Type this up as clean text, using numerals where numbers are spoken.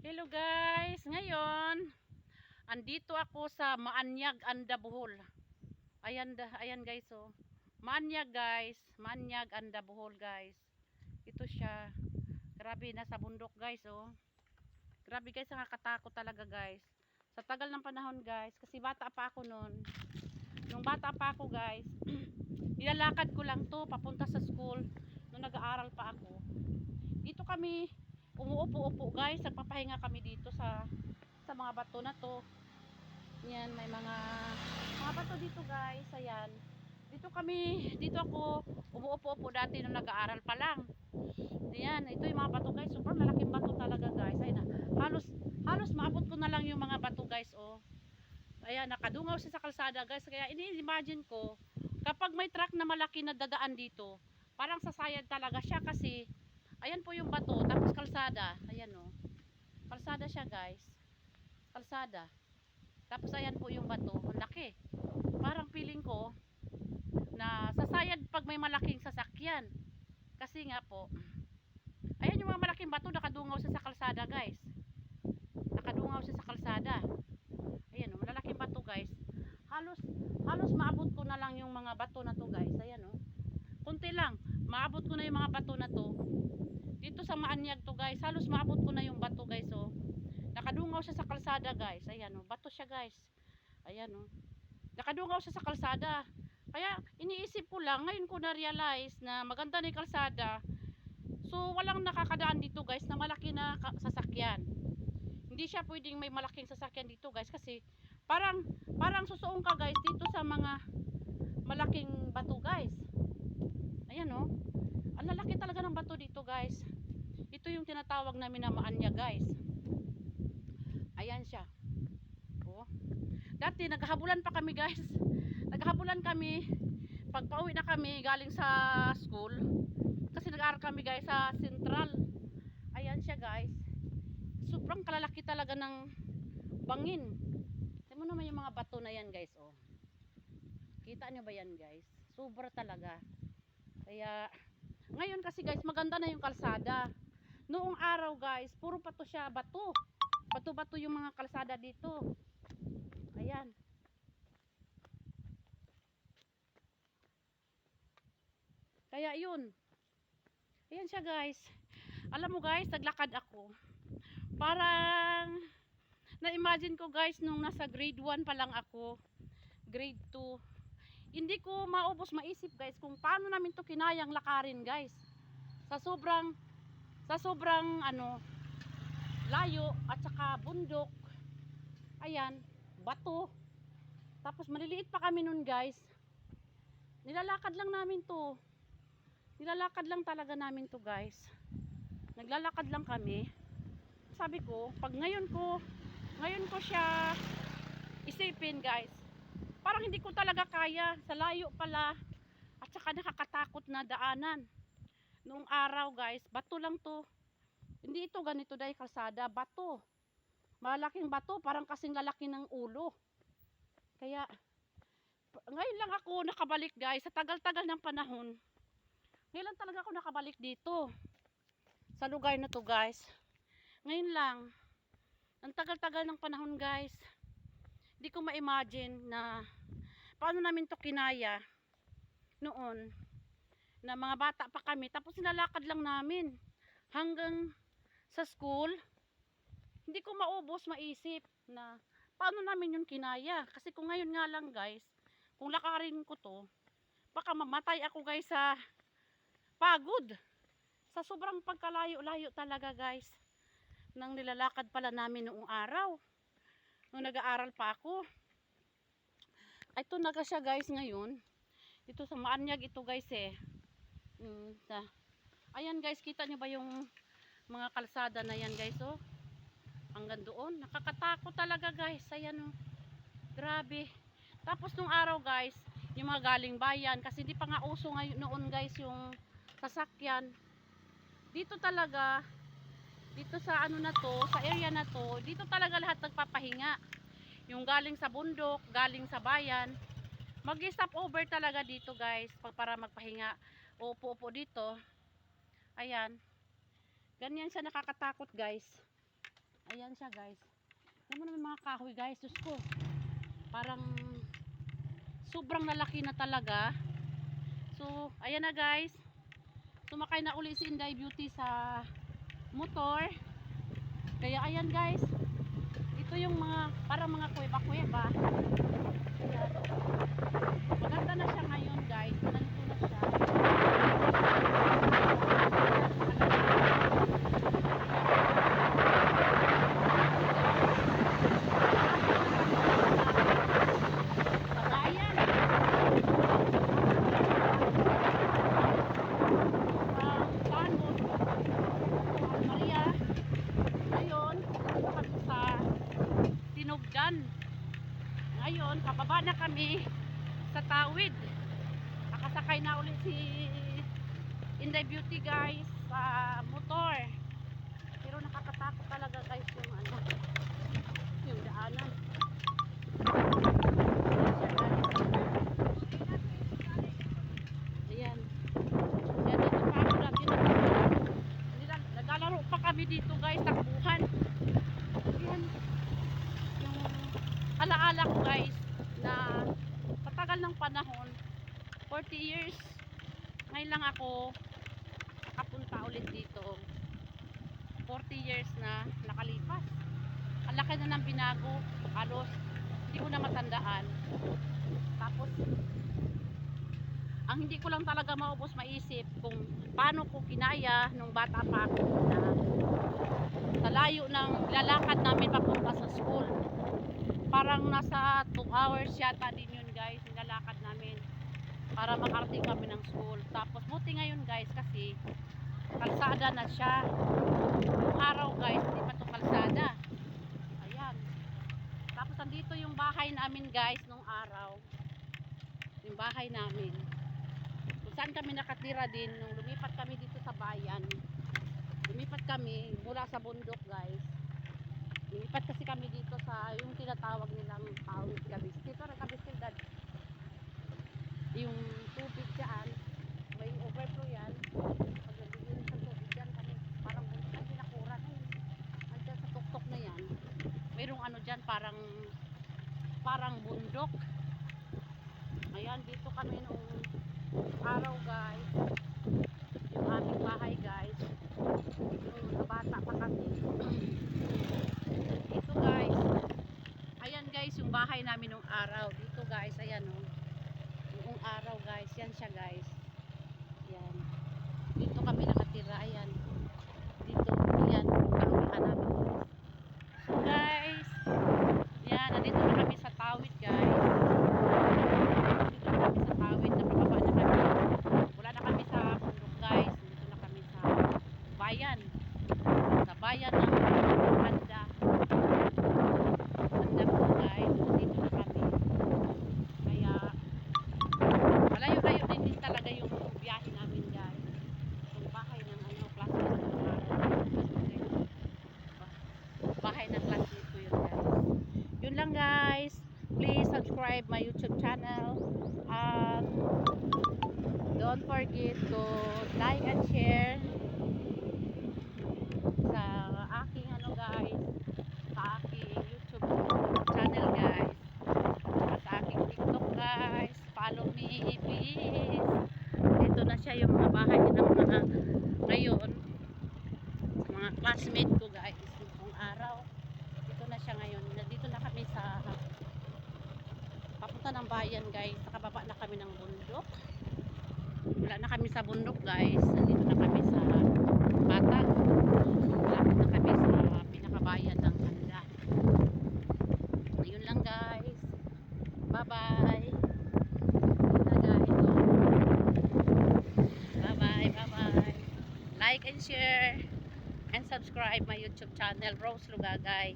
Hello guys, ngayon andito ako sa Maanyag, Anda, Bohol. Ayan guys oh. Maanyag guys, Maanyag, Anda, Bohol guys. Ito siya. Grabe, nasa bundok guys oh. Grabe guys, nakakatakot talaga guys. Sa tagal ng panahon guys, kasi bata pa ako noon. Nung bata pa ako guys, nilalakad ko lang to papunta sa school nung nag-aaral pa ako. Dito kami umuupo-upo guys, nagpapahinga kami dito sa mga bato na to. Yan, may mga bato dito guys. Ayan, dito ako umuupo-upo dati nung nag-aaral pa lang. Ayan, ito yung mga bato guys, super malaking bato talaga guys. Ayan na, halos maabot ko na lang yung mga bato guys oh. Ayan, nakadungaw siya sa kalsada guys, kaya ini-imagine ko kapag may truck na malaki na dadaan dito, parang sasayad talaga siya kasi ayan po yung bato, tapos kalsada. Ayan oh, kalsada siya guys, kalsada. Tapos ayan po yung bato, ang laki. Parang feeling ko na sasayad pag may malaking sasakyan. Kasi nga po, ayan yung mga malaking bato, nakadungaw siya sa kalsada guys. Nakadungaw siya sa kalsada. Ayan oh, malalaking bato guys. Halos maabot ko na lang yung mga bato na to guys. Ayan oh, kunti lang, maabot ko na yung mga bato na to. Dito sa Maanyag to guys, halos maabot ko na yung bato guys oh. Nakadungaw siya sa kalsada guys. Ayan oh, bato siya guys. Ayan oh, nakadungaw siya sa kalsada. Kaya iniisip ko lang, ngayon ko na-realize na maganda na yung kalsada. So walang nakakadaan dito guys na malaki na sasakyan. Hindi siya pwedeng may malaking sasakyan dito guys kasi parang susuong ka guys dito sa mga malaking bato guys. Ayan oh, ang lalaki talaga ng bato dito guys. Ito yung tinatawag namin na Maanyag guys. Ayan siya oh. Dati naghahabulan pa kami guys. Naghahabulan kami pag pauwi na kami galing sa school. Kasi nag-aaral kami guys sa Central. Ayan siya guys. Sobrang kalalaki talaga ng bangin. Tingnan mo naman yung mga bato na yan guys oh. Kita nyo ba yan guys? Sobra talaga. Kaya ngayon kasi guys maganda na yung kalsada. Noong araw guys, puro pato siya, bato. Bato-bato yung mga kalsada dito. Ayan. Kaya yun. Ayan siya guys. Alam mo guys, naglakad ako. Parang na-imagine ko guys nung nasa grade 1 pa lang ako. Grade 2. Hindi ko maisip guys kung paano namin to kinayang lakarin guys. Sa sobrang ano, layo at saka bundok. Ayan, bato. Tapos maliliit pa kami nun guys. Nilalakad lang namin to. Nilalakad lang talaga namin to guys. Naglalakad lang kami. Sabi ko, pag ngayon ko siya isipin guys, parang hindi ko talaga kaya, sa layo pala at saka nakakatakot na daanan. Noong araw guys, bato lang to. Hindi ito ganito dahil kalsada, bato. Malaking bato, parang kasing lalaki ng ulo. Kaya ngayon lang ako nakabalik guys, sa tagal-tagal ng panahon. Ngayon lang talaga ako nakabalik dito sa lugar na to guys. Ngayon lang, ang tagal-tagal ng panahon guys. Hindi ko ma-imagine na paano namin to kinaya noon na mga bata pa kami, tapos nilalakad lang namin hanggang sa school. Hindi ko maisip na paano namin yun kinaya, kasi kung ngayon nga lang guys, kung lakarin ko to, baka mamatay ako guys sa pagod, sa sobrang pagkalayo-layo talaga guys nang nilalakad pala namin noong araw nung nag-aaral pa ako. Ito na siya guys ngayon dito sa Maanyag ito guys eh. Ayan guys, kita nyo ba yung mga kalsada na yan guys oh, hanggang doon, nakakatakot talaga guys. Ayan oh, grabe. Tapos nung araw guys, yung mga galing bayan, kasi di pa nga uso ngayon noon guys yung sasakyan dito talaga, dito sa ano na to, sa area na to, dito talaga lahat nagpapahinga. Yung galing sa bundok, galing sa bayan, mag-stop over talaga dito guys para magpahinga. Upo-upo dito. Ayan, ganyan siya nakakatakot guys. Ayan siya guys. Alam mo naman mga kahoy guys. Diyos ko. Parang sobrang lalaki na talaga. So, ayan na guys. Sumakay na uli si Inday Beauty sa motor. Kaya ayan guys. Ito yung mga, parang mga kuweba-kuweba. Ayan. Maganda na siya ngayon guys. Nandito na siya. Tinugdan. Ngayon, pababa na kami sa tawid. Nakasakay na ulit si Inday Beauty guys sa motor. Pero nakakatakot talaga guys yung ano, yung daanan. Ayan. Ayan, dito pa ako natin. Naglalaro pa kami dito guys, takbuhan. Ayan. Yung alaala ko guys na patagal ng panahon 40 years ngayon lang ako nakapunta ulit dito. 40 years na nakalipas, ang laki na ng binago, halos hindi ko na matandaan. Tapos ang hindi ko lang talaga maubos maisip kung paano ko kinaya nung bata pa ako na sa layo ng lalakad namin papunta sa school. Parang nasa 2 hours yata din yun guys, nilalakad namin para makarating kami ng school. Tapos buti ngayon guys kasi kalsada na siya. Yung araw guys, hindi pa to kalsada. Ayan. Tapos andito yung bahay namin guys nung araw. Yung bahay namin. Kung saan kami nakatira din nung lumipat kami dito sa bayan. Lumipat kami mula sa bundok guys. Lumipat kasi kami dito sa yung tinatawag nilang Awit Kabis. Dito na Kabistil dad. Yung tubig dyan, may overflow yan. Pag nabigyan sa tubig dyan, kami parang bundok ang pinakuran. Andyan sa tuktok na yan. Mayroong ano dyan, parang bundok. Ayan, dito kami nung araw guys. Yung aming bahay guys. Yung bata pa kami. Ito guys. Ayan guys, yung bahay namin nung araw. Dito guys, ayan o. Yung araw guys, yan siya guys. Ayan. Dito kami nakatira, ayan. Dito, ayan, kalumihan namin guys. So guys, yan, nandito na kami sa tawid guys. Dito na kami sa tawid, napababa na kami. Wala na kami sa bundok guys. Dito na kami sa bayan. Sa bayan ng Anda. Anda po guys. Dito na kami. Kaya malayo-layo din talaga yung biyahe namin guys. Yung bahay ng ano, classmate ko ng bahay ng classmate ko yun guys. Yun lang guys. Please subscribe my YouTube channel. Don't forget to like and share sa aking ano guys, sa aking YouTube channel guys, sa aking TikTok guys. Follow me please. Ito na siya yung mga bahay ng mga ngayon sa mga classmate ko guys. Yung araw ito na siya ngayon. Nandito na kami sa papunta ng bayan guys. Nakababa na kami ng bundok. Wala na kami sa bundok guys. Nandito na kami sa Batag. Lapit na kami sa pinakabayan ng Anda. Ayun lang guys. Bye bye. Bye bye. Bye bye. Like and share and subscribe my YouTube channel Rose Lugagay.